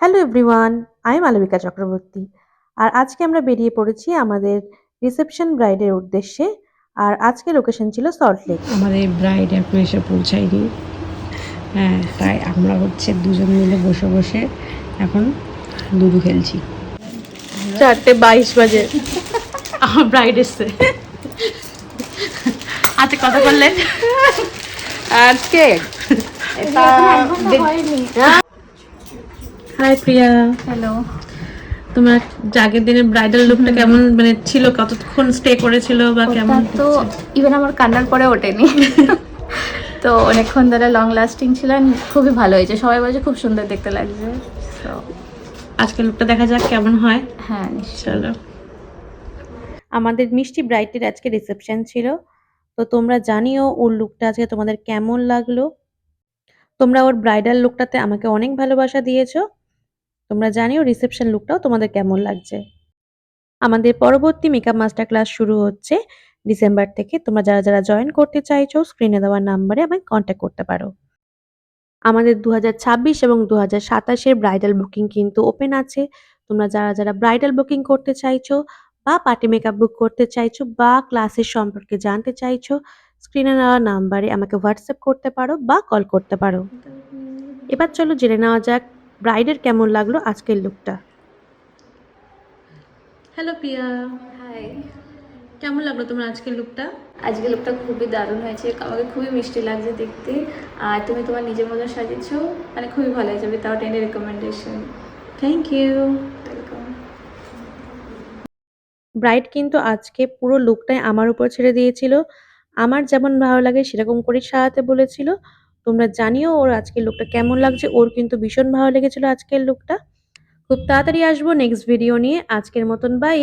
Hello everyone, আমি মালবিকা চক্রবর্তী। আর আজকে আমরা বেরিয়ে পড়েছি আমাদের রিসেপশন ব্রাইডের উদ্দেশ্যে। আর আজকে লোকেশন ছিল সল্টলেক। আমাদের ব্রাইড এখনো এসে পৌঁছায়নি। হ্যাঁ, তাই আমরা হচ্ছে দুজন মিলে বসে বসে এখন লুডো খেলছি। 4:22 বাজে আমার ব্রাইড এসছে। আজকে কথা বললেন আজকে হাই প্রিয়া, হ্যালো। তোমার আগের দিনের ব্রাইডাল লুকটা কেমন মানে ছিল, কতক্ষণ স্টে করেছিল বা কেমন? তো ইভেন আমার কান্নার পরে ওঠেনি। তো অনেকক্ষণ ধরে লং লাস্টিং ছিল, খুবই ভালো হয়েছে, সবাই বলছে খুব সুন্দর দেখতে লাগছে। তো আজকে লুকটা দেখা যাক কেমন হয়। হ্যাঁ, নিশ্চয়ই। চলো। আমাদের মিষ্টি ব্রাইডের আজকে রিসেপশন ছিল, তো তোমরা জানিও ওর লুকটা আজকে তোমাদের কেমন লাগলো। তোমরা ওর ব্রাইডাল লুকটাতে আমাকে অনেক ভালোবাসা দিয়েছো। তোমরা জানিও রিসেপশন লুকটাও তোমাদের কেমন লাগছে। আমাদের পরবর্তী মেকআপ মাস্টার ক্লাস শুরু হচ্ছে ডিসেম্বর থেকে। তোমরা যারা যারা জয়েন করতে চাইছো স্ক্রিনে দেওয়া নাম্বারে আমাকে কন্ট্যাক্ট করতে পারো। আমাদের 2026 এবং 2027 ব্রাইডাল বুকিং কিন্তু ওপেন আছে। তোমরা যারা যারা ব্রাইডাল বুকিং করতে চাইছো বা পার্টি মেকআপ বুক করতে চাইছো বা ক্লাসের সম্পর্কে জানতে চাইছো, স্ক্রিনে দেওয়া নাম্বারে আমাকে হোয়াটসঅ্যাপ করতে পারো বা কল করতে পারো। এবার চলো জেনে নেওয়া যাক ব্রাইডের কেমন লাগলো আজকের লুকটা। হ্যালো প্রিয়া, হাই। কেমন লাগলো তোমার আজকের লুকটা? আজকে লুকটা খুবই দারুণ হয়েছে, আমাকে খুবই মিষ্টি লাগছে দেখতে। আর তুমি তোমার নিজের মতো সাজিয়েছো, মানে খুবই ভালো হয়েছে, without any recommendation. Thank you. Welcome. Bride কিন্তু আজকে পুরো লুকটাই আমার উপর ছেড়ে দিয়েছিল। আমার যেমন ভালো লাগে সেরকম করে সাজাতে বলেছিল। তোমরা জানিও ওর আজকের লুকটা কেমন লাগছে। ওর কিন্তু ভীষণ ভালো লেগেছিল আজকের লুকটা। খুব তাড়াতাড়ি আসবো নেক্সট ভিডিও নিয়ে। আজকের মতন বাই।